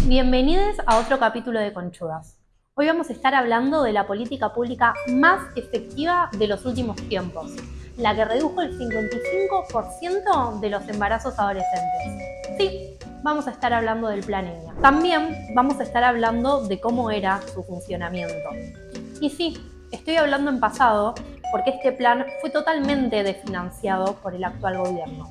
Bienvenidos a otro capítulo de Conchudas. Hoy vamos a estar hablando de la política pública más efectiva de los últimos tiempos, la que redujo el 55% de los embarazos adolescentes. Sí, vamos a estar hablando del Plan Enya. También vamos a estar hablando de cómo era su funcionamiento. Y sí, estoy hablando en pasado porque este plan fue totalmente desfinanciado por el actual gobierno.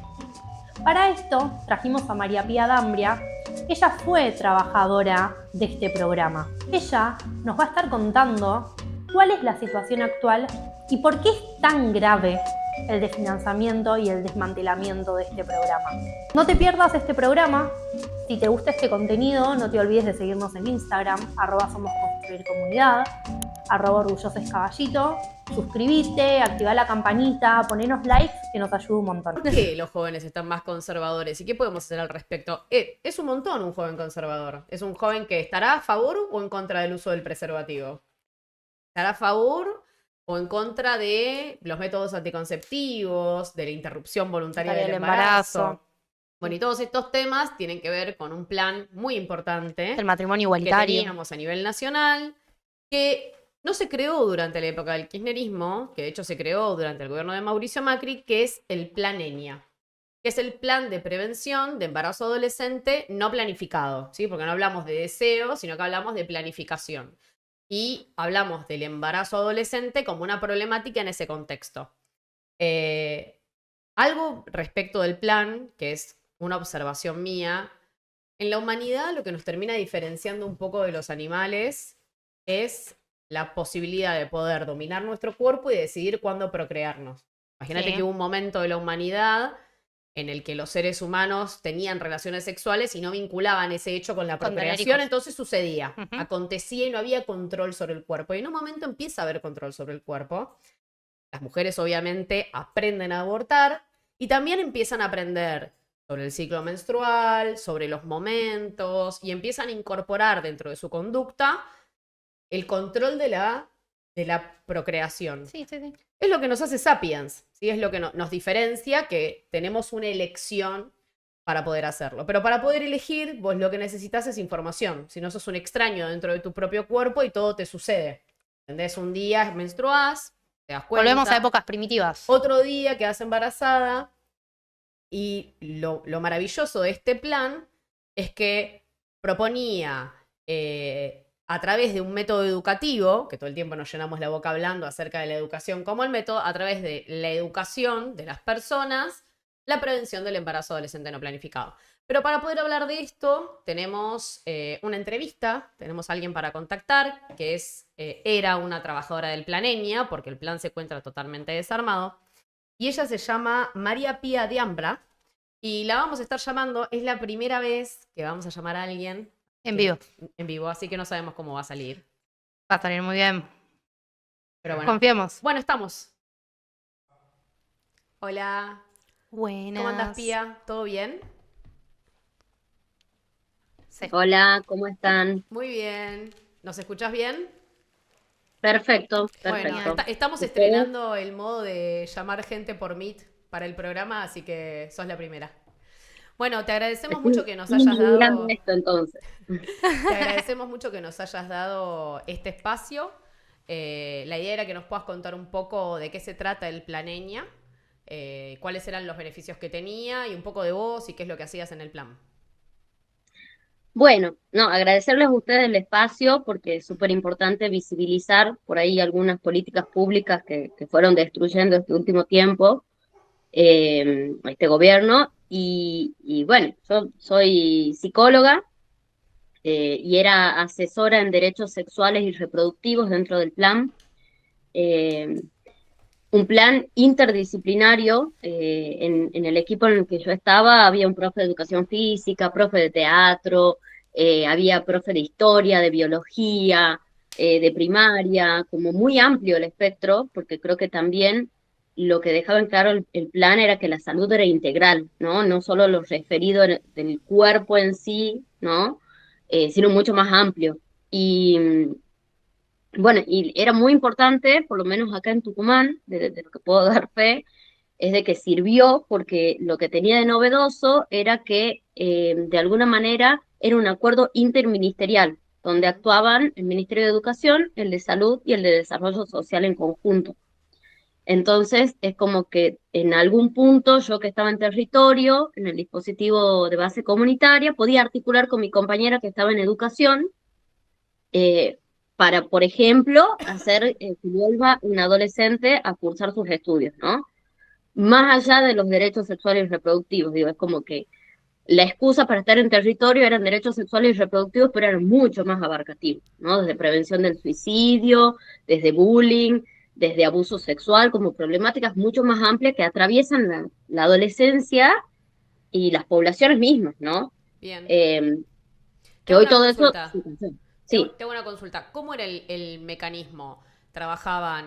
Para esto trajimos a María Pía Dambria. Ella fue trabajadora de este programa. Ella nos va a estar contando cuál es la situación actual y por qué es tan grave el desfinanciamiento y el desmantelamiento de este programa. No te pierdas este programa. Si te gusta este contenido, no te olvides de seguirnos en Instagram, @somosconstruircomunidad, @orgullosescaballito. Suscribite, activa la campanita, ponenos likes, que nos ayuda un montón. ¿Por qué los jóvenes están más conservadores? ¿Y qué podemos hacer al respecto? Es un montón un joven conservador. Es un joven que estará a favor o en contra del uso del preservativo. ¿Estará a favor o en contra de los métodos anticonceptivos, de la interrupción voluntaria del embarazo? Bueno, y todos estos temas tienen que ver con un plan muy importante. El matrimonio Que igualitario. teníamos a nivel nacional, que no se creó durante la época del kirchnerismo, que de hecho se creó durante el gobierno de Mauricio Macri, que es el Plan Enya, que es el plan de prevención de embarazo adolescente no planificado, ¿sí? Porque no hablamos de deseo, sino que hablamos de planificación. Y hablamos del embarazo adolescente como una problemática en ese contexto. Algo respecto del plan, que es una observación mía, en la humanidad lo que nos termina diferenciando un poco de los animales es la posibilidad de poder dominar nuestro cuerpo y decidir cuándo procrearnos. Imagínate que hubo un momento de la humanidad en el que los seres humanos tenían relaciones sexuales y no vinculaban ese hecho con la procreación, entonces sucedía, acontecía y no había control sobre el cuerpo. Y en un momento empieza a haber control sobre el cuerpo. Las mujeres obviamente aprenden a abortar y también empiezan a aprender sobre el ciclo menstrual, sobre los momentos, y empiezan a incorporar dentro de su conducta el control de la procreación. Sí. Es lo que nos hace sapiens, ¿sí? Es lo que nos diferencia, que tenemos una elección para poder hacerlo. Pero para poder elegir, vos lo que necesitas es información. Si no, sos un extraño dentro de tu propio cuerpo y todo te sucede. ¿Entendés? Un día menstruás, te das cuenta. Volvemos a épocas primitivas. Otro día quedás embarazada. Y lo maravilloso de este plan es que proponía, a través de un método educativo, que todo el tiempo nos llenamos la boca hablando acerca de la educación como el método, a través de la educación de las personas, la prevención del embarazo adolescente no planificado. Pero para poder hablar de esto, tenemos una entrevista, tenemos a alguien para contactar, que era una trabajadora del Plan Enya, porque el plan se encuentra totalmente desarmado. Y ella se llama María Pía Dambria y la vamos a estar llamando. Es la primera vez que vamos a llamar a alguien En vivo. En vivo, así que no sabemos cómo va a salir. Va a salir muy bien. Pero bueno. Confiemos. Bueno, estamos. Hola. Buenas. ¿Cómo andas, Pía? ¿Todo bien? Sí. Hola, ¿cómo están? Muy bien. ¿Nos escuchás bien? Perfecto. Bueno, estamos ¿Ustedes? estrenando el modo de llamar gente por Meet para el programa, así que sos la primera. Bueno, te agradecemos mucho que nos hayas dado... esto, entonces. Te agradecemos mucho que nos hayas dado este espacio. La idea era que nos puedas contar un poco de qué se trata el Plan Enya, cuáles eran los beneficios que tenía y un poco de vos y qué es lo que hacías en el plan. Bueno, no, agradecerles a ustedes el espacio porque es súper importante visibilizar por ahí algunas políticas públicas que fueron destruyendo este último tiempo este gobierno. Y bueno, yo soy psicóloga y era asesora en derechos sexuales y reproductivos dentro del plan. Un plan interdisciplinario. En el equipo en el que yo estaba había un profe de educación física, profe de teatro, había profe de historia, de biología, de primaria, como muy amplio el espectro, porque creo que también lo que dejaba en claro el plan era que la salud era integral, ¿no? No solo lo referido del cuerpo en sí, ¿no? Sino mucho más amplio. Y bueno, y era muy importante, por lo menos acá en Tucumán, de lo que puedo dar fe, es de que sirvió porque lo que tenía de novedoso era que de alguna manera era un acuerdo interministerial, donde actuaban el Ministerio de Educación, el de Salud y el de Desarrollo Social en conjunto. Entonces, es como que en algún punto, yo que estaba en territorio, en el dispositivo de base comunitaria, podía articular con mi compañera que estaba en educación, eh, para, por ejemplo, hacer que vuelva un adolescente a cursar sus estudios, ¿no? Más allá de los derechos sexuales y reproductivos, digo, es como que la excusa para estar en territorio eran derechos sexuales y reproductivos, pero eran mucho más abarcativos, ¿no? Desde prevención del suicidio, desde bullying, desde abuso sexual, como problemáticas mucho más amplias que atraviesan la adolescencia y las poblaciones mismas, ¿no? Bien. Eh, Te que hago hoy una todo eso... consulta. Sí, Tengo una consulta. ¿Cómo era el mecanismo? ¿Vos trabajabas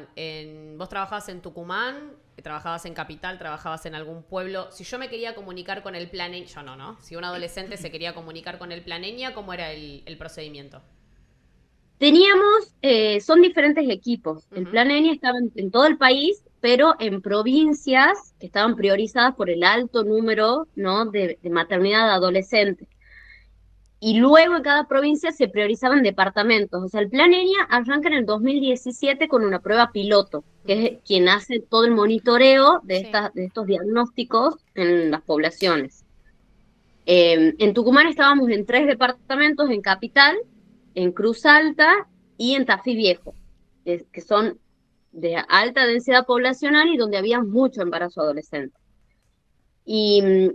en Tucumán? ¿Trabajabas en Capital? ¿Trabajabas en algún pueblo? Si yo me quería comunicar con el Planeña, yo no. Si un adolescente se quería comunicar con el Planeña, ¿cómo era el procedimiento? teníamos, son diferentes equipos. El Ujú. Plan ENI estaba en todo el país, pero en provincias que estaban priorizadas por el alto número, ¿no?, de maternidad de adolescentes. Y luego en cada provincia se priorizaban departamentos. O sea, el Plan ENIA arranca en el 2017 con una prueba piloto, que Ujú. es quien hace todo el monitoreo Sí. de estos diagnósticos en las poblaciones. En Tucumán estábamos en 3 departamentos, en Capital, en Cruz Alta y en Tafí Viejo, que son de alta densidad poblacional y donde había mucho embarazo adolescente. Y,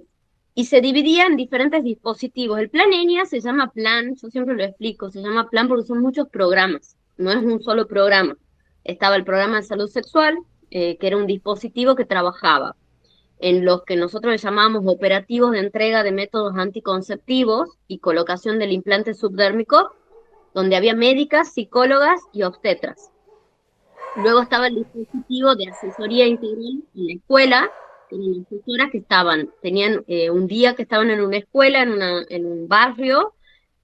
y se dividía en diferentes dispositivos. El plan ENIA se llama plan, yo siempre lo explico, se llama plan porque son muchos programas, no es un solo programa. Estaba el programa de salud sexual, que era un dispositivo que trabajaba en los que nosotros le llamábamos operativos de entrega de métodos anticonceptivos y colocación del implante subdérmico, donde había médicas, psicólogas y obstetras. Luego estaba el dispositivo de asesoría integral en la escuela, que eran asesoras que tenían un día que estaban en una escuela, en un barrio,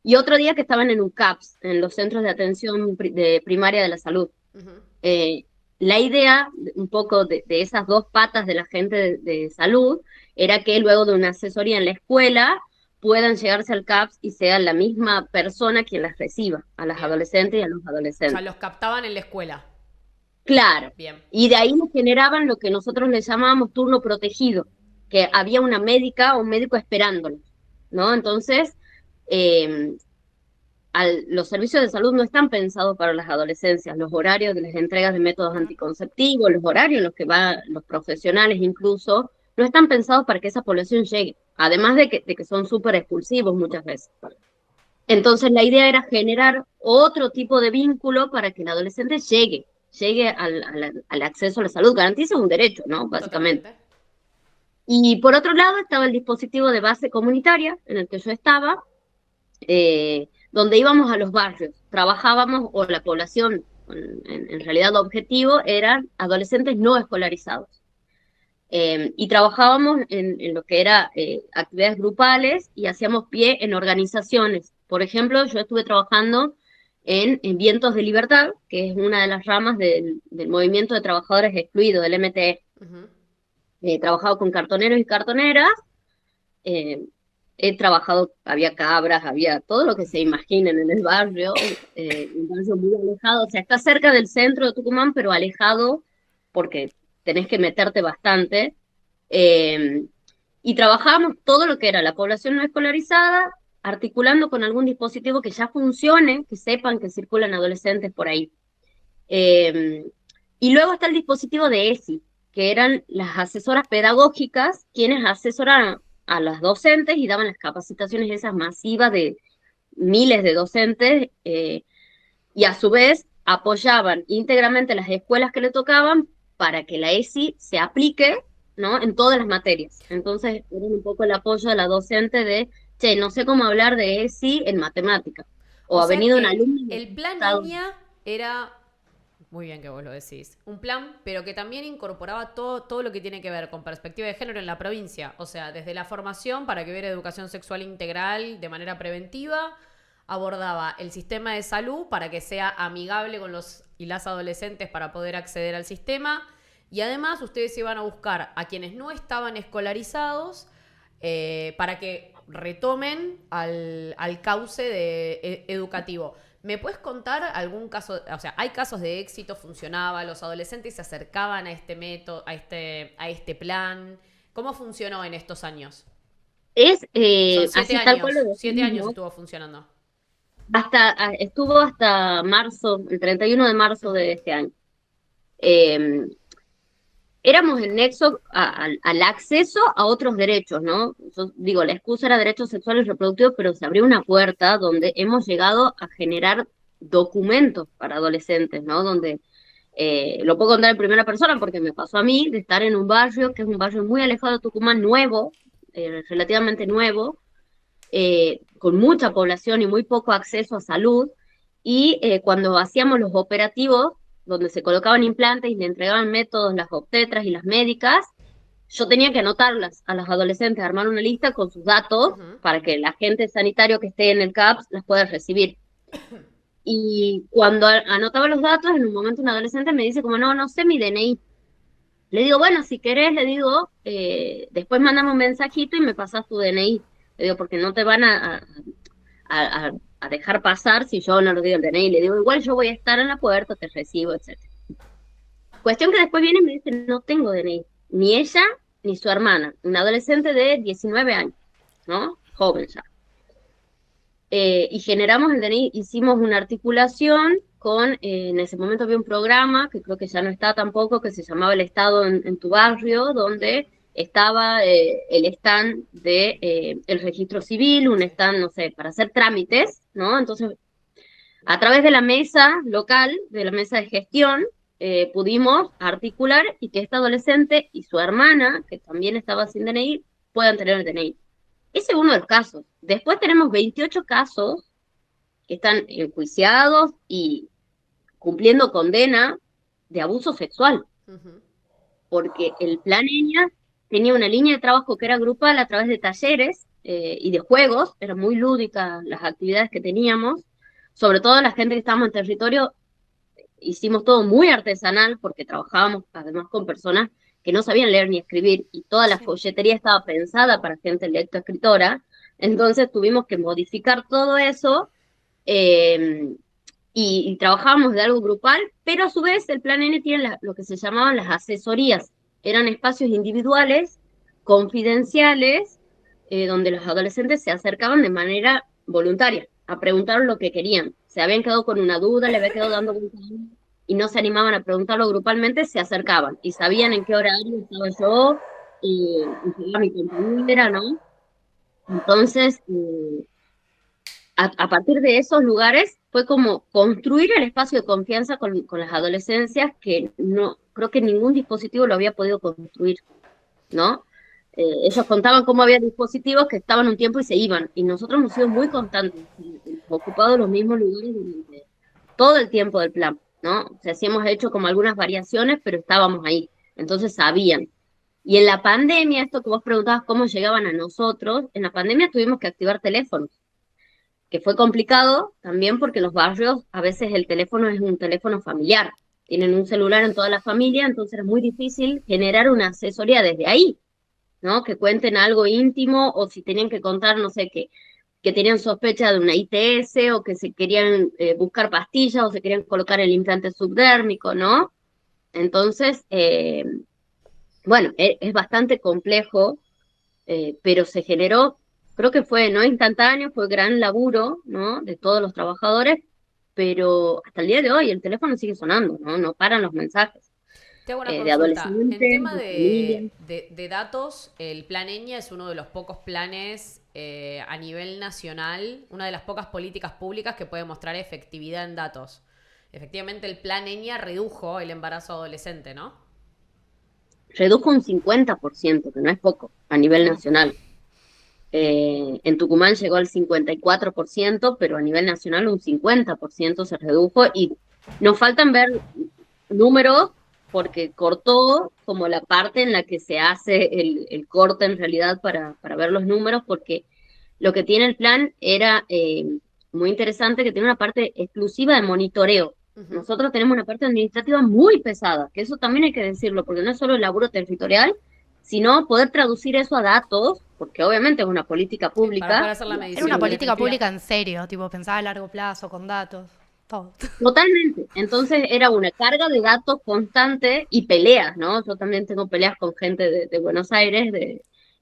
y otro día que estaban en un CAPS, en los centros de atención de primaria de la salud. Ujú. Eh, la idea, un poco de esas dos patas de la gente de salud, era que luego de una asesoría en la escuela puedan llegarse al CAPS y sea la misma persona quien las reciba, a las Bien. adolescentes y a los O sea, adolescentes. los captaban en la escuela. Claro. Bien. Y de ahí nos generaban lo que nosotros le llamábamos turno protegido, que había una médica o un médico esperándolos, ¿no? Entonces, eh, los servicios de salud no están pensados para las adolescencias, los horarios de las entregas de métodos Ujú. anticonceptivos, los horarios en los que van los profesionales incluso, no están pensados para que esa población llegue, además de que son súper expulsivos muchas veces. Entonces la idea era generar otro tipo de vínculo para que el adolescente llegue al acceso a la salud, garantice un derecho, ¿no? Básicamente. Totalmente. Y por otro lado estaba el dispositivo de base comunitaria en el que yo estaba, donde íbamos a los barrios, trabajábamos, o la población, en realidad el objetivo eran adolescentes no escolarizados. Y trabajábamos en lo que era actividades grupales y hacíamos pie en organizaciones. Por ejemplo, yo estuve trabajando en Vientos de Libertad, que es una de las ramas del movimiento de trabajadores excluidos, del MTE. Ujú. He trabajado con cartoneros y cartoneras, eh, he trabajado, había cabras, había todo lo que se imaginen en el barrio, un barrio muy alejado, o sea, está cerca del centro de Tucumán, pero alejado porque tenés que meterte bastante. eh, y trabajábamos todo lo que era la población no escolarizada, articulando con algún dispositivo que ya funcione, que sepan que circulan adolescentes por ahí. Eh, y luego está el dispositivo de ESI, que eran las asesoras pedagógicas, quienes asesoran a las docentes y daban las capacitaciones esas masivas de miles de docentes, y a su vez apoyaban íntegramente las escuelas que le tocaban para que la ESI se aplique, ¿no?, en todas las materias. Entonces, era un poco el apoyo de la docente de, che, no sé cómo hablar de ESI en matemática. O O ha sea venido un que alumno y me ha el plan preguntado, ENIA era, muy bien que vos lo decís, un plan, pero que también incorporaba todo lo que tiene que ver con perspectiva de género en la provincia. O sea, desde la formación para que hubiera educación sexual integral de manera preventiva, abordaba el sistema de salud para que sea amigable con los y las adolescentes para poder acceder al sistema. Y además ustedes iban a buscar a quienes no estaban escolarizados, para que retomen al cauce educativo. ¿Me puedes contar algún caso? O sea, hay casos de éxito, funcionaba, los adolescentes se acercaban a este método, a este plan. ¿Cómo funcionó en estos años? Es Son así tal cual lo 7 decís, años ¿no? estuvo funcionando. Estuvo hasta marzo, el 31 de marzo de este año. Eh, Éramos el nexo al acceso a otros derechos, ¿no? Yo digo, la excusa era derechos sexuales y reproductivos, pero se abrió una puerta donde hemos llegado a generar documentos para adolescentes, ¿no? Donde lo puedo contar en primera persona porque me pasó a mí de estar en un barrio que es un barrio muy alejado de Tucumán, nuevo, relativamente nuevo, con mucha población y muy poco acceso a salud, y cuando hacíamos los operativos, donde se colocaban implantes y le entregaban métodos las obstetras y las médicas, yo tenía que anotarlas a los adolescentes, armar una lista con sus datos Ujú. para que el agente sanitario que esté en el CAPS las pueda recibir. Y cuando anotaba los datos, en un momento un adolescente me dice como, no, no sé mi DNI. Le digo, bueno, si querés, le digo, después mándame un mensajito y me pasas tu DNI. Le digo, porque no te van a dejar pasar si yo no lo digo el DNI. Le digo, igual yo voy a estar en la puerta, te recibo, etcétera. Cuestión que después viene y me dice, no tengo DNI. Ni ella, ni su hermana. Una adolescente de 19 años, ¿no? Joven ya. Y generamos el DNI, hicimos una articulación con, en ese momento había un programa, que creo que ya no está tampoco, que se llamaba El Estado en tu barrio, donde estaba el stand de el registro civil, un stand, no sé, para hacer trámites, ¿no? Entonces, a través de la mesa local, de la mesa de gestión, pudimos articular y que esta adolescente y su hermana, que también estaba sin DNI, puedan tener el DNI. Ese es uno de los casos. Después tenemos 28 casos que están enjuiciados y cumpliendo condena de abuso sexual, Ujú. porque el Plan Niña tenía una línea de trabajo que era grupal a través de talleres y de juegos, eran muy lúdicas las actividades que teníamos, sobre todo la gente que estábamos en territorio, hicimos todo muy artesanal porque trabajábamos además con personas que no sabían leer ni escribir y toda la Sí. folletería estaba pensada para gente lectoescritora, entonces tuvimos que modificar todo eso eh, y trabajábamos de algo grupal, pero a su vez el Plan N tiene lo que se llamaban las asesorías, eran espacios individuales, confidenciales, donde los adolescentes se acercaban de manera voluntaria a preguntar lo que querían. Se habían quedado con una duda, le había quedado dando vueltas y no se animaban a preguntarlo grupalmente, se acercaban y sabían en qué horario estaba yo y que era mi compañera, ¿no? Entonces, a partir de esos lugares fue como construir el espacio de confianza con las adolescencias que no creo que ningún dispositivo lo había podido construir, ¿no? Ellos contaban cómo había dispositivos que estaban un tiempo y se iban, y nosotros hemos sido muy constantes, hemos ocupado los mismos lugares durante todo el tiempo del plan, ¿no? O sea, sí hemos hecho como algunas variaciones, pero estábamos ahí, entonces sabían. Y en la pandemia, esto que vos preguntabas cómo llegaban a nosotros, en la pandemia tuvimos que activar teléfonos, que fue complicado también porque en los barrios a veces el teléfono es un teléfono familiar, tienen un celular en toda la familia, entonces es muy difícil generar una asesoría desde ahí, ¿no? Que cuenten algo íntimo o si tenían que contar, no sé, que tenían sospecha de una ITS o que se querían buscar pastillas o se querían colocar el implante subdérmico, ¿no? Entonces, bueno, es bastante complejo, pero se generó, creo que fue no instantáneo, fue gran laburo, ¿no? De todos los trabajadores, pero hasta el día de hoy el teléfono sigue sonando, ¿no? No paran los mensajes Te hago una de consulta. En adolescentes, tema de familias. de datos, el Plan Eña es uno de los pocos planes a nivel nacional, una de las pocas políticas públicas que puede mostrar efectividad en datos. Efectivamente, el Plan Eña redujo el embarazo adolescente, ¿no? Redujo un 50%, que no es poco, a nivel nacional. En Tucumán llegó al 54%, pero a nivel nacional un 50% se redujo y nos faltan ver números porque cortó como la parte en la que se hace el corte en realidad para ver los números, porque lo que tiene el plan era muy interesante, que tiene una parte exclusiva de monitoreo. Ujú. Nosotros tenemos una parte administrativa muy pesada, que eso también hay que decirlo, porque no es solo el laburo territorial, sino poder traducir eso a datos porque obviamente es una política para poder pública. hacer la Era medición. una en política definitiva. pública en serio, tipo, pensaba a largo plazo, con datos, todo. Totalmente. Entonces era una carga de datos constante y peleas, ¿no? Yo también tengo peleas con gente de Buenos Aires,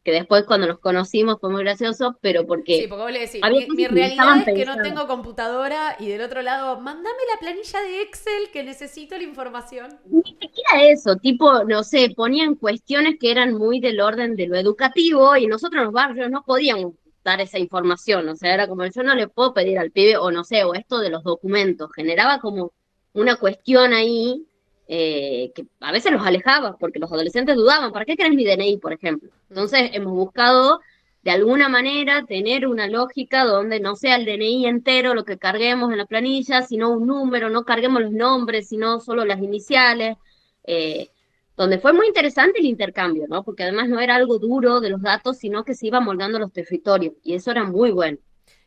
que después cuando nos conocimos fue muy gracioso, pero Sí, porque porque vos le decís, había mi cosas que no realidad estaban es que no pensadas. tengo computadora y del otro lado, mandame la planilla de Excel que necesito la información. Ni siquiera eso, tipo, no sé, ponían cuestiones que eran muy del orden de lo educativo y nosotros en los barrios no podíamos dar esa información, o sea, era como yo no le puedo pedir al pibe, o no sé, o esto de los documentos, generaba como una cuestión ahí que a veces los alejaba, porque los adolescentes dudaban, ¿para qué querés mi DNI, por ejemplo? Entonces hemos buscado de alguna manera tener una lógica donde no sea el DNI entero lo que carguemos en la planilla, sino un número, no carguemos los nombres, sino solo las iniciales, eh, donde fue muy interesante el intercambio, ¿no? Porque además no era algo duro de los datos, sino que se iba moldando los territorios, y eso era muy bueno.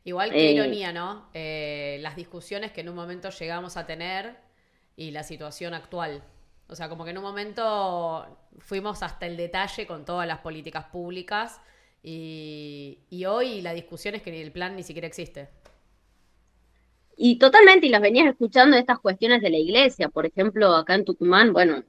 Igual qué Eh, ironía, ¿no? Las discusiones que en un momento llegamos a tener y la situación actual. O sea, como que en un momento fuimos hasta el detalle con todas las políticas públicas y hoy la discusión es que el plan ni siquiera existe. y totalmente, y las venías escuchando estas cuestiones de la iglesia, por ejemplo, acá en Tucumán, bueno,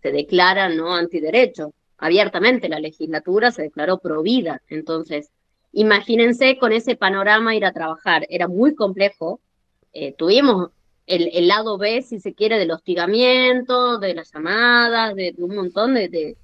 se declara no antiderecho, abiertamente la legislatura se declaró pro vida, entonces, imagínense con ese panorama ir a trabajar, era muy complejo, tuvimos el lado B, si se quiere, del hostigamiento, de las llamadas, de un montón de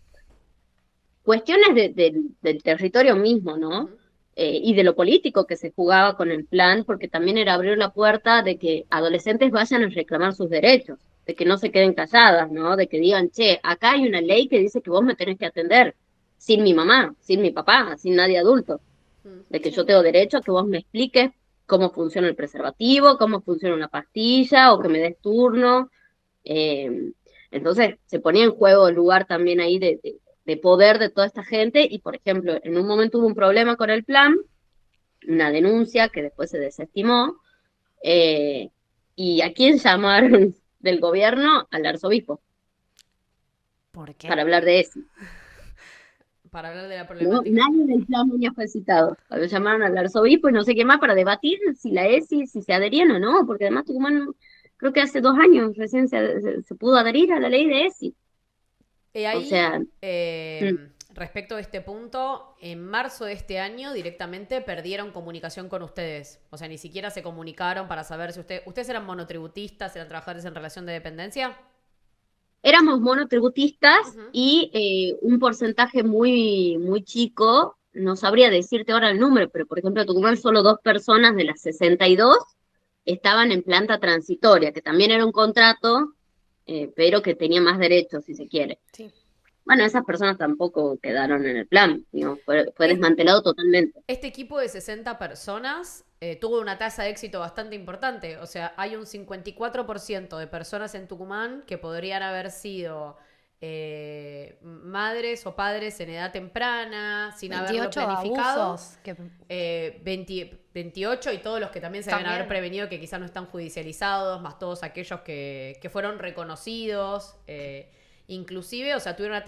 cuestiones del territorio mismo, ¿no? Ujú. Y de lo político que se jugaba con el plan, porque también era abrir la puerta de que adolescentes vayan a reclamar sus derechos, de que no se queden calladas, ¿no? De que digan, che, acá hay una ley que dice que vos me tenés que atender, sin mi mamá, sin mi papá, sin nadie adulto, de que yo Sí. tengo derecho a que vos me expliques cómo funciona el preservativo, cómo funciona una pastilla, o que me des turno. Eh, entonces se ponía en juego el lugar también ahí de poder de toda esta gente y, por ejemplo, en un momento hubo un problema con el plan, una denuncia que después se desestimó, eh, y ¿a quién llamaron del gobierno? Al arzobispo, ¿Por qué? para hablar de eso. Para hablar de la ¿No? problemática. Nadie del plan venía fue citado. Lo llamaron al arzobispo y no sé qué más para debatir si la ESI, si se adherían o no, porque además Tucumán, creo que hace 2 años recién se pudo adherir a la ley de ESI. O Ahí, sea, mm, respecto de este punto, en marzo de este año directamente perdieron comunicación con ustedes. O sea, ni siquiera se comunicaron para saber si ustedes eran monotributistas, eran trabajadores en relación de dependencia. éramos monotributistas Ujú. y un porcentaje muy, muy chico, no sabría decirte ahora el número, pero por ejemplo, en Tucumán solo 2 personas de las 62 estaban en planta transitoria, que también era un contrato, pero que tenía más derechos, si se quiere. Sí. Bueno, esas personas tampoco quedaron en el plan, digamos, fue Es- desmantelado totalmente. Este equipo de 60 personas tuvo una tasa de éxito bastante importante. O sea, hay un 54% de personas en Tucumán que podrían haber sido madres o padres en edad temprana, sin haberlo 28 planificado. abusos. 28 y todos los que también se deben haber También. prevenido que quizás no están judicializados, más todos aquellos que fueron reconocidos, inclusive, o sea, tuvieron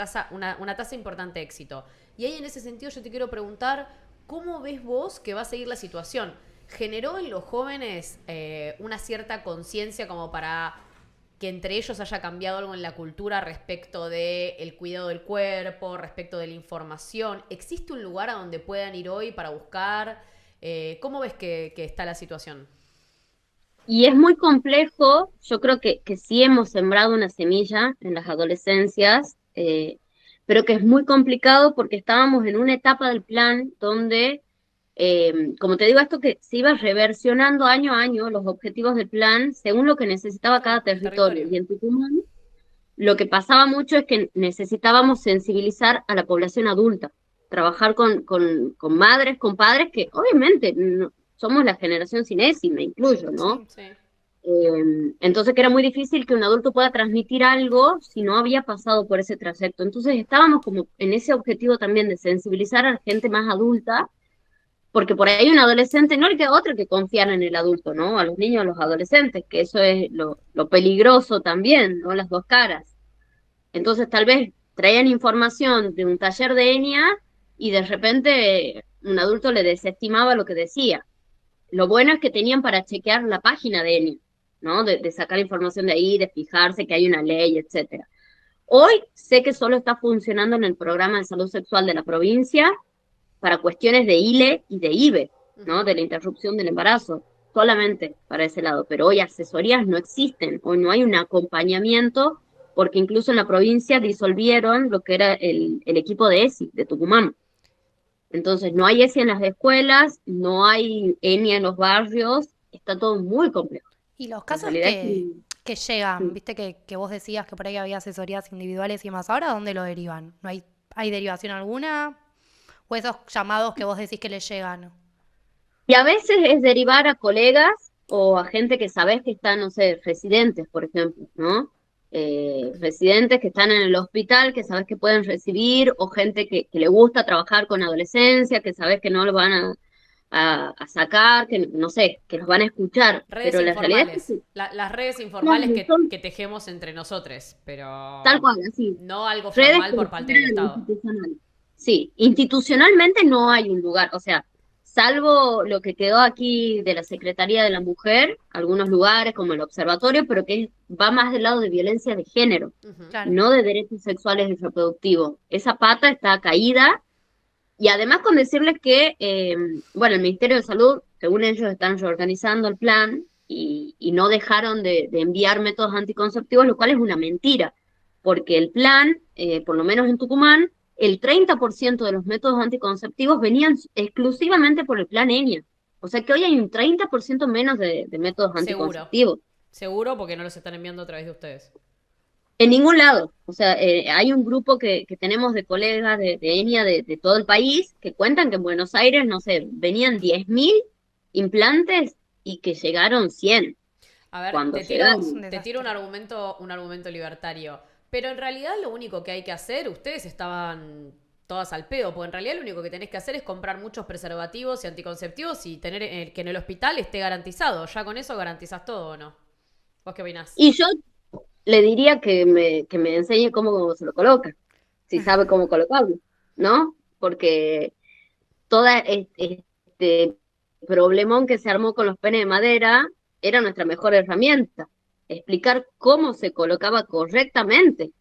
una tasa importante de éxito. Y ahí en ese sentido yo te quiero preguntar, ¿cómo ves vos que va a seguir la situación? ¿Generó en los jóvenes una cierta conciencia como para que entre ellos haya cambiado algo en la cultura respecto del cuidado del cuerpo, respecto de la información? ¿Existe un lugar a donde puedan ir hoy para buscar? ¿Cómo ves que está la situación? Y es muy complejo, yo creo que sí hemos sembrado una semilla en las adolescencias, pero que es muy complicado porque estábamos en una etapa del plan donde, como te digo, esto que se iba reversionando año a año los objetivos del plan según lo que necesitaba Claro, cada el territorio. territorio. Y en Tucumán lo que pasaba mucho es que necesitábamos sensibilizar a la población adulta, trabajar con madres, con padres que obviamente somos la generación cinesi, me incluyo, ¿no? Sí. Sí. Entonces que era muy difícil que un adulto pueda transmitir algo si no había pasado por ese trayecto. Entonces estábamos como en ese objetivo también de sensibilizar a la gente más adulta, porque por ahí un adolescente no le queda otra que confiar en el adulto, ¿no? A los niños, a los adolescentes, que eso es lo peligroso también, ¿no? Las dos caras. Entonces tal vez traían información de un taller de ENIA y de repente un adulto le desestimaba lo que decía. Lo bueno es que tenían para chequear la página de ENI, ¿no? De sacar información de ahí, de fijarse que hay una ley, etcétera. Hoy sé que solo está funcionando en el programa de salud sexual de la provincia para cuestiones de ILE y de IBE, ¿no? De la interrupción del embarazo, solamente para ese lado. Pero hoy asesorías no existen, hoy no hay un acompañamiento, porque incluso en la provincia disolvieron lo que era el equipo de ESI, de Tucumán. Entonces no hay ESI en las escuelas, no hay ENI en los barrios, está todo muy complejo. Y los La casos realidad es que que llegan, viste que vos decías que por ahí había asesorías individuales y demás, ¿ahora dónde lo derivan? ¿No hay derivación alguna? ¿O esos llamados que vos decís que les llegan? y a veces es derivar a colegas o a gente que sabes que están, no sé, residentes, por ejemplo, ¿no? Residentes que están en el hospital, que sabes que pueden recibir, o gente que le gusta trabajar con adolescencia, que sabes que no lo van a sacar, que no sé, que los van a escuchar. Redes Pero la realidad es informales. que Las redes claro, informales son que tejemos entre nosotros, tal pero cual, así. no algo Redes formal por por parte fuera del de lo Estado. institucional. Sí, institucionalmente no hay un lugar, o sea, salvo lo que quedó aquí de la Secretaría de la Mujer, algunos lugares como el observatorio, pero que va más del lado de violencia de género, Ujú. Claro. no de derechos sexuales y reproductivos. Esa pata está caída y además con decirles que, bueno, el Ministerio de Salud, según ellos, están reorganizando el plan y no dejaron de enviar métodos anticonceptivos, lo cual es una mentira, porque el plan, por lo menos en Tucumán, el 30% de los métodos anticonceptivos venían exclusivamente por el plan ENIA. O sea que hoy hay un 30% menos de métodos Seguro. anticonceptivos. Seguro porque no los están enviando a través de ustedes. En ningún lado. O sea, hay un grupo que tenemos de colegas de ENIA de todo el país que cuentan que en Buenos Aires, no sé, venían 10.000 implantes y que llegaron 100 A ver, cuando Es llegaron. un te tiro desastre. un argumento libertario. Pero en realidad lo único que hay que hacer, ustedes estaban todas al pedo, porque en realidad lo único que tenés que hacer es comprar muchos preservativos y anticonceptivos y tener que en el hospital esté garantizado. Ya con eso garantizás todo, ¿o no? ¿Vos qué opinás? Y yo le diría que me enseñe cómo se lo coloca, si sabe cómo colocarlo, ¿no? Porque toda este problemón que se armó con los penes de madera era nuestra mejor herramienta. Explicar cómo se colocaba correctamente.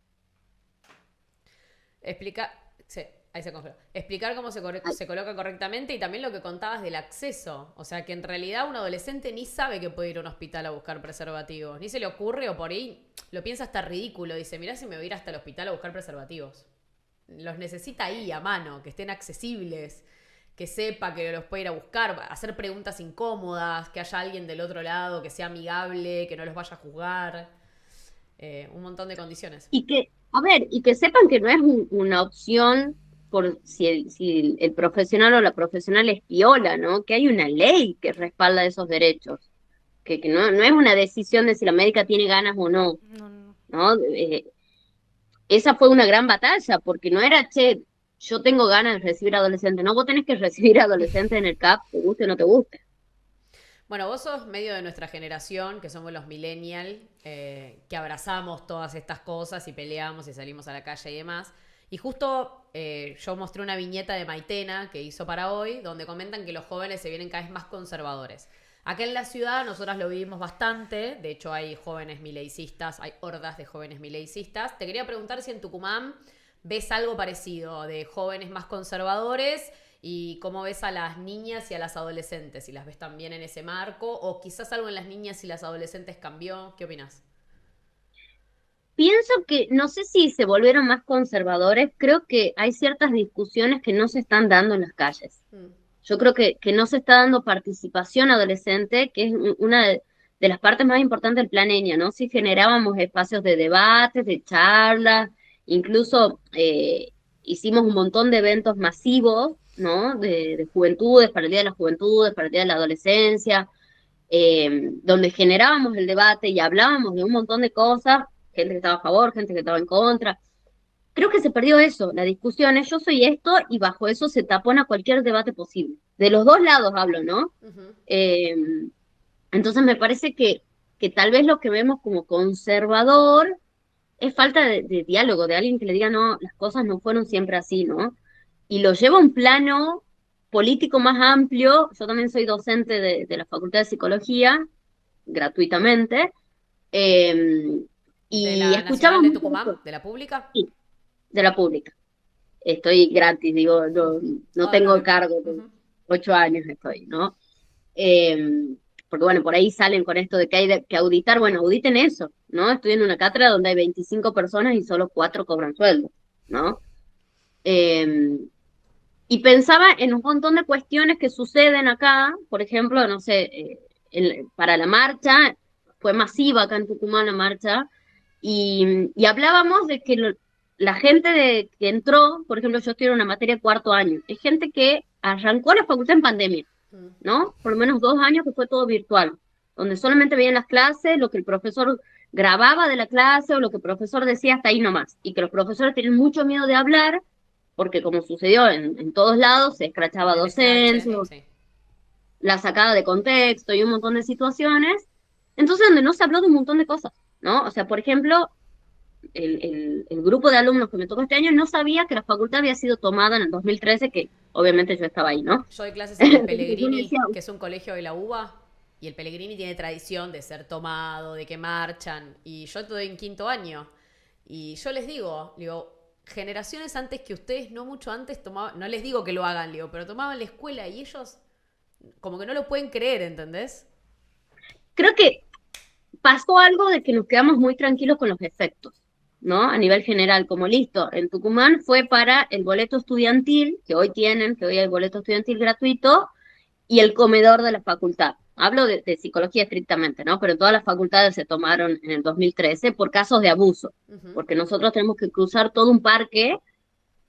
Explicar. Sí, ahí se congeló. Explicar cómo se coloca correctamente y también lo que contabas del acceso. O sea, que en realidad un adolescente ni sabe que puede ir a un hospital a buscar preservativos. Ni se le ocurre o por ahí lo piensa hasta ridículo. Dice, mirá si me voy a ir hasta el hospital a buscar preservativos. Los necesita ahí a mano, que estén accesibles, que sepa que los puede ir a buscar, hacer preguntas incómodas, que haya alguien del otro lado que sea amigable, que no los vaya a juzgar. Un montón de condiciones. Y que sepan que no es una opción por si el profesional o la profesional es piola, ¿no? Que hay una ley que respalda esos derechos, que no es una decisión de si la médica tiene ganas o no, No, no. ¿no? Esa fue una gran batalla, porque no era, che, yo tengo ganas de recibir adolescentes, no, vos tenés que recibir adolescentes en el CAP, te guste o no te guste. Bueno, vos sos medio de nuestra generación, que somos los millennials, que abrazamos todas estas cosas y peleamos y salimos a la calle y demás. Y justo yo mostré una viñeta de Maitena que hizo para hoy, donde comentan que los jóvenes se vienen cada vez más conservadores. Acá en la ciudad nosotras lo vivimos bastante, de hecho hay jóvenes mileicistas, hay hordas de jóvenes mileicistas. Te quería preguntar si en Tucumán ves algo parecido, de jóvenes más conservadores y cómo ves a las niñas y a las adolescentes, si las ves también en ese marco, o quizás algo en las niñas y las adolescentes cambió. ¿Qué opinas? Pienso que, no sé si se volvieron más conservadores, creo que hay ciertas discusiones que no se están dando en las calles. Mm. Yo creo que no se está dando participación adolescente, que es una de las partes más importantes del plan ENIA, ¿no? Si generábamos espacios de debates, de charlas, incluso hicimos un montón de eventos masivos, ¿no? De juventudes, para el Día de las Juventudes, para el Día de la Adolescencia, donde generábamos el debate y hablábamos de un montón de cosas, gente que estaba a favor, gente que estaba en contra. Creo que se perdió eso, la discusión es yo soy esto y bajo eso se tapona cualquier debate posible. De los dos lados hablo, ¿no? Ujú. Eh, entonces me parece que tal vez lo que vemos como conservador es falta de diálogo, de alguien que le diga, no, las cosas no fueron siempre así, ¿no? y lo lleva a un plano político más amplio. Yo también soy docente de la Facultad de Psicología, gratuitamente, eh, ¿De y la escuchaba Nacional de mucho eso, Tucumán? ¿De la pública? sí, de la pública. Estoy gratis, digo, no, no Ah, no, tengo bien. cargo, Ujú. 8 años estoy, ¿no? Porque bueno, por ahí salen con esto de que hay que auditar, bueno, auditen eso, ¿no? Estoy en una cátedra donde hay 25 personas y solo 4 cobran sueldo, ¿no? Eh, y pensaba en un montón de cuestiones que suceden acá, por ejemplo, no sé, para la marcha, fue masiva acá en Tucumán la marcha, y hablábamos de que la gente que entró, por ejemplo, yo estoy en una materia de 4 año, es gente que arrancó la facultad en pandemia, Mm. ¿no? Por lo menos 2 años que fue todo virtual, donde solamente veían las clases, lo que el profesor grababa de la clase o lo que el profesor decía hasta ahí nomás, y que los profesores tienen mucho miedo de hablar porque como sucedió en todos lados, se escrachaba El escrache, docentes, sí. la sacada de contexto y un montón de situaciones, entonces donde no se habló de un montón de cosas, ¿no? O sea, por ejemplo, el grupo de alumnos que me tocó este año no sabía que la facultad había sido tomada en el 2013, que obviamente yo estaba ahí, ¿no? Yo doy clases en el Entonces yo le decía, Pellegrini, que es un colegio de la UBA, y el Pellegrini tiene tradición de ser tomado, de que marchan, y yo estoy en 5.º año. Y yo les digo, generaciones antes que ustedes, no mucho antes, tomaban, no les digo que lo hagan, digo, pero tomaban la escuela y ellos como que no lo pueden creer, ¿entendés? creo que pasó algo de que nos quedamos muy tranquilos con los efectos, ¿no? A nivel general, como listo, en Tucumán fue para el boleto estudiantil, que hoy tienen, que hoy hay boleto estudiantil gratuito, y el comedor de la facultad. Hablo de psicología estrictamente, ¿no? Pero todas las facultades se tomaron en el 2013 por casos de abuso, Ujú. porque nosotros tenemos que cruzar todo un parque,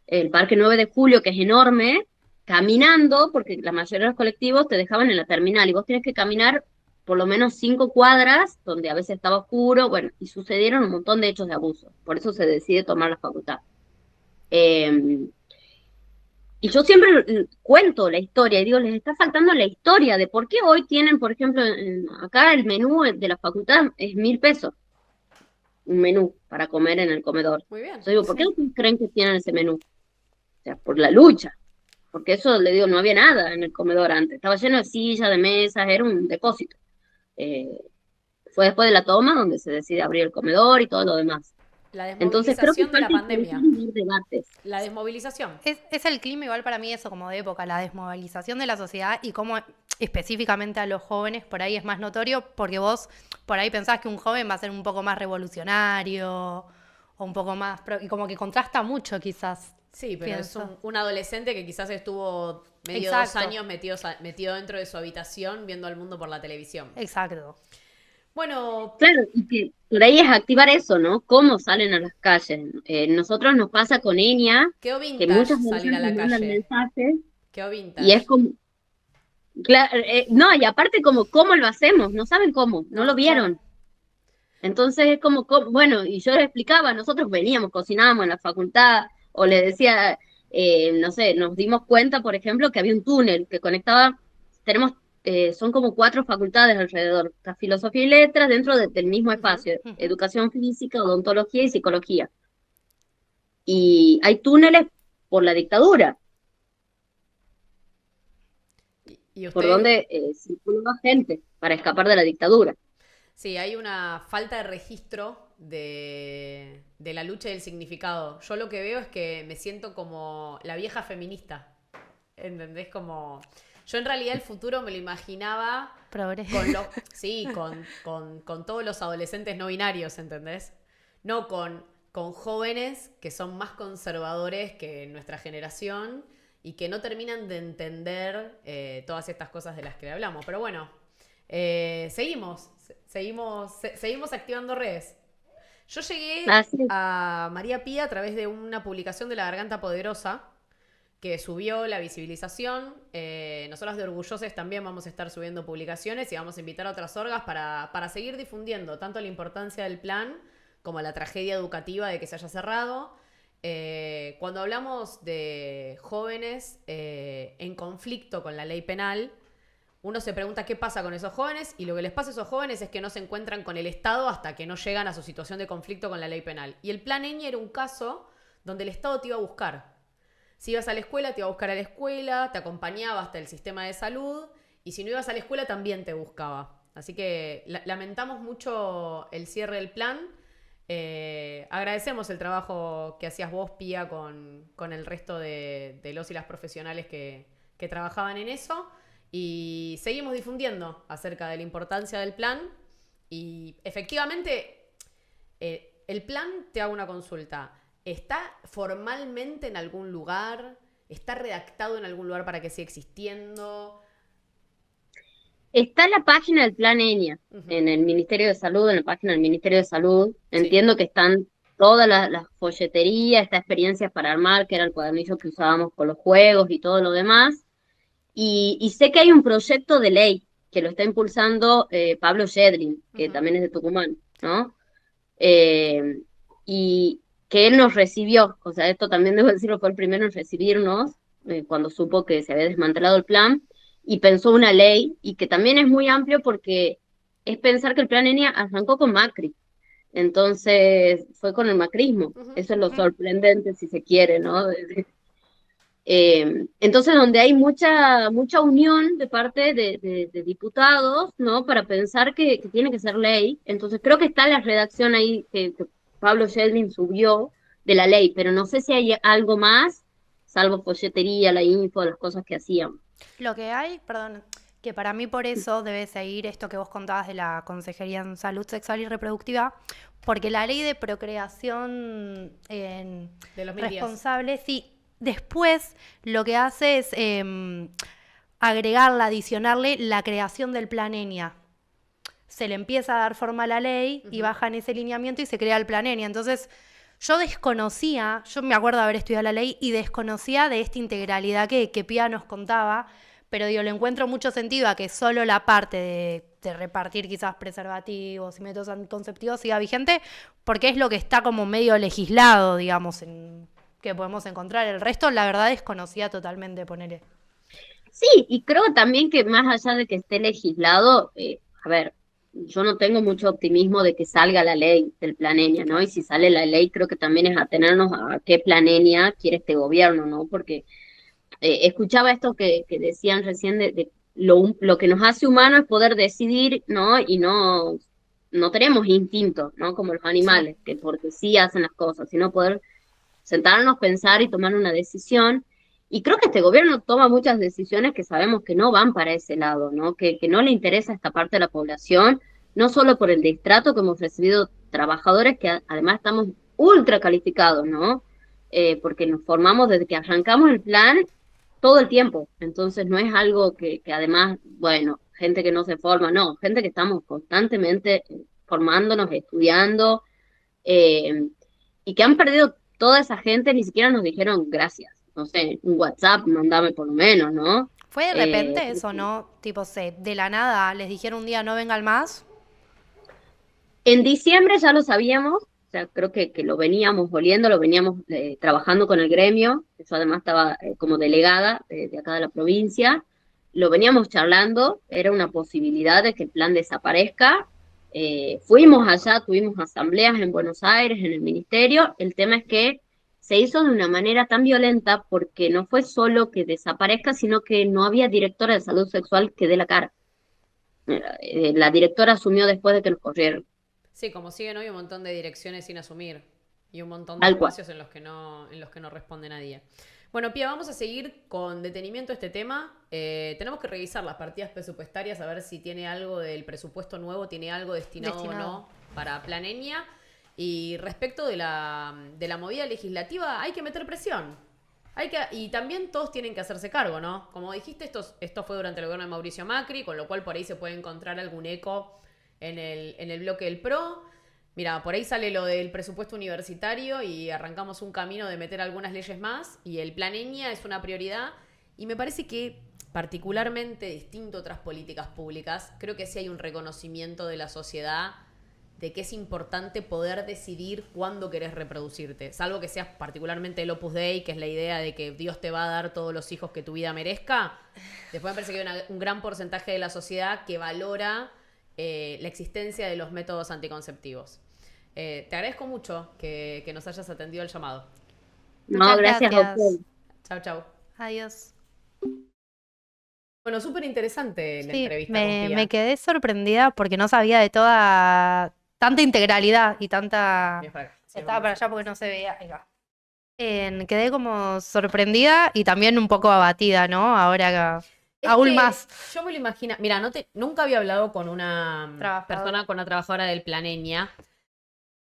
el Parque 9 de Julio, que es enorme, caminando, porque la mayoría de los colectivos te dejaban en la terminal y vos tienes que caminar por lo menos 5 cuadras, donde a veces estaba oscuro, bueno, y sucedieron un montón de hechos de abuso, por eso se decide tomar la facultad. Eh, y yo siempre cuento la historia y digo, les está faltando la historia de por qué hoy tienen, por ejemplo, acá el menú de la facultad es 1.000 pesos, un menú para comer en el comedor. Muy bien. Yo digo, ¿por qué Sí. ustedes creen que tienen ese menú? O sea, por la lucha, porque eso, le digo, no había nada en el comedor antes, estaba lleno de sillas, de mesas, era un depósito. Eh, Fue después de la toma donde se decide abrir el comedor y todo lo demás. La Entonces creo que desmovilización de la falta interesar pandemia. y dar debates. La desmovilización. Es el clima igual para mí eso como de época, la desmovilización de la sociedad y cómo específicamente a los jóvenes por ahí es más notorio porque vos por ahí pensás que un joven va a ser un poco más revolucionario o un poco más... y como que contrasta mucho quizás, Sí, pero es pienso. un adolescente que quizás estuvo medio Exacto, 2 años metido dentro de su habitación viendo al mundo por la televisión. exacto. Bueno, Claro, y que por ahí es activar eso, ¿no? Cómo salen a las calles. Nosotros nos pasa con Enya, quedó que vintage muchas salir veces a nos la mandan calle. mensajes Quedó y es vintage. como, no, y aparte como, ¿cómo lo hacemos? No saben cómo, no lo No, claro. vieron. Entonces es como, bueno, y yo les explicaba, nosotros veníamos, cocinábamos en la facultad, o le decía, no sé, nos dimos cuenta, por ejemplo, que había un túnel que conectaba, tenemos, son como 4 facultades alrededor, está filosofía y letras dentro del mismo Ujú. espacio, Ujú. educación física, odontología y psicología. Y hay túneles por la dictadura, Y por usted, donde circulaba gente para escapar de la dictadura. sí, hay una falta de registro de la lucha y del significado. Yo lo que veo es que me siento como la vieja feminista. ¿Entendés? Como. Yo en realidad el futuro me lo imaginaba Progre. con los. Sí, con todos los adolescentes no binarios, ¿entendés? No con jóvenes que son más conservadores que nuestra generación y que no terminan de entender todas estas cosas de las que hablamos. Pero bueno, seguimos activando redes. Yo llegué Así es. a María Pía a través de una publicación de La Garganta Poderosa que subió la visibilización. Nosotros de Orgulloses también vamos a estar subiendo publicaciones y vamos a invitar a otras orgas para seguir difundiendo tanto la importancia del plan como la tragedia educativa de que se haya cerrado. Cuando hablamos de jóvenes en conflicto con la ley penal, uno se pregunta qué pasa con esos jóvenes y lo que les pasa a esos jóvenes es que no se encuentran con el Estado hasta que no llegan a su situación de conflicto con la ley penal. Y el plan Eñe era un caso donde el Estado te iba a buscar. Si ibas a la escuela, te iba a buscar a la escuela, te acompañaba hasta el sistema de salud, y si no ibas a la escuela, también te buscaba. Así que lamentamos mucho el cierre del plan. Agradecemos el trabajo que hacías vos, Pía, con el resto de los y las profesionales que trabajaban en eso. Y seguimos difundiendo acerca de la importancia del plan. Y efectivamente, el plan, te hago una consulta. ¿Está formalmente en algún lugar? ¿Está redactado en algún lugar para que siga existiendo? Está en la página del Plan ENIA, Ujú. en el Ministerio de Salud, en la página del Ministerio de Salud. Sí. Entiendo que están todas las folleterías, estas experiencias para armar, que era el cuadernillo que usábamos con los juegos y todo lo demás. Y sé que hay un proyecto de ley que lo está impulsando Pablo Yedlin, que Ujú. también es de Tucumán, ¿no? Eh, y que él nos recibió, o sea, esto también debo decirlo, fue el primero en recibirnos cuando supo que se había desmantelado el plan y pensó una ley y que también es muy amplio porque es pensar que el plan ENIA arrancó con Macri, entonces fue con el macrismo, Ujú. eso es lo sorprendente si se quiere, ¿no? Entonces, donde hay mucha unión de parte de diputados, ¿no? Para pensar que tiene que ser ley. Entonces, creo que está la redacción ahí que Pablo Yedlin subió de la ley, pero no sé si hay algo más, salvo folletería, la info, las cosas que hacían. Lo que hay, perdón, que para mí por eso debe seguir esto que vos contabas de la Consejería en Salud Sexual y Reproductiva, porque la ley de procreación De los 2010. responsable, sí, después lo que hace es agregarla, adicionarle la creación del plan ENIA. Se le empieza a dar forma a la ley y Ujú. baja en ese lineamiento y se crea el plan ENIA. Entonces, yo me acuerdo de haber estudiado la ley y desconocía de esta integralidad que Pía nos contaba, pero digo, le encuentro mucho sentido a que solo la parte de repartir quizás preservativos y métodos anticonceptivos siga vigente, porque es lo que está como medio legislado, digamos, que podemos encontrar. El resto, la verdad, desconocía totalmente, ponerle. Sí, y creo también que más allá de que esté legislado, a ver, yo no tengo mucho optimismo de que salga la ley del Plan ENIA, ¿no? Y Claro. si sale la ley, creo que también es atenernos a qué Plan ENIA quiere este gobierno, ¿no? Porque escuchaba esto que decían recién de lo que nos hace humanos es poder decidir, ¿no? Y no tenemos instinto, ¿no? Como los Sí. animales, que porque sí hacen las cosas, sino poder sentarnos, pensar y tomar una decisión. Y creo que este gobierno toma muchas decisiones que sabemos que no van para ese lado, ¿no? Que no le interesa a esta parte de la población, no solo por el distrato que hemos recibido trabajadores que además estamos ultra calificados, ¿no? Porque nos formamos desde que arrancamos el plan todo el tiempo. Entonces no es algo que además, bueno, gente que no se forma, no, gente que estamos constantemente formándonos, estudiando, eh, y que han perdido toda esa gente, ni siquiera nos dijeron gracias. No sé, un WhatsApp, mandame por lo menos, ¿no? ¿Fue de Eh, repente eso, no? Tipo, de la nada les dijeron un día no vengan más. en diciembre ya lo sabíamos, o sea, creo que lo veníamos oliendo, lo veníamos trabajando con el gremio, yo además estaba como delegada de acá de la provincia, lo veníamos charlando, era una posibilidad de que el plan desaparezca. Fuimos allá, tuvimos asambleas en Buenos Aires, en el ministerio, el tema es que se hizo de una manera tan violenta porque no fue solo que desaparezca, sino que no había directora de salud sexual que dé la cara. La directora asumió después de que nos corrieron, Sí, como siguen hoy un montón de direcciones sin asumir y un montón de tal cual. espacios en los que no responde nadie. Bueno, Pia, vamos a seguir con detenimiento este tema. Tenemos que revisar las partidas presupuestarias a ver si tiene algo del presupuesto nuevo, tiene algo destinado o Destinado. no para Planenia. Y respecto de la movida legislativa, hay que meter presión. Y también todos tienen que hacerse cargo, ¿no? Como dijiste, esto fue durante el gobierno de Mauricio Macri, con lo cual por ahí se puede encontrar algún eco en el bloque del PRO. Mira, por ahí sale lo del presupuesto universitario y arrancamos un camino de meter algunas leyes más y el plan ENIA es una prioridad y me parece que particularmente distinto a otras políticas públicas, creo que sí hay un reconocimiento de la sociedad de que es importante poder decidir cuándo querés reproducirte, salvo que seas particularmente el Opus Dei, que es la idea de que Dios te va a dar todos los hijos que tu vida merezca. Después me parece que hay un gran porcentaje de la sociedad que valora la existencia de los métodos anticonceptivos. Te agradezco mucho que nos hayas atendido el llamado. No, Muchas gracias a gracias. usted. Chau, chau. Adiós. Bueno, súper interesante la Sí, entrevista con Pía. me quedé sorprendida porque no sabía de tanta integralidad y tanta... Bien, para acá. Sí, Estaba vamos para a allá hacer. porque no se veía. Ahí va. Quedé como sorprendida y también un poco abatida, ¿no? Ahora Es aún que más. yo me lo imagino. Mira, nunca había hablado con una Trabajadora. con una trabajadora del Planeña,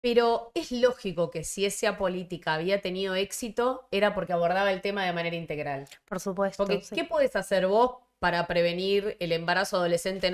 pero es lógico que si esa política había tenido éxito, era porque abordaba el tema de manera integral. Por supuesto. Porque, Sí. ¿qué podés hacer vos para prevenir el embarazo adolescente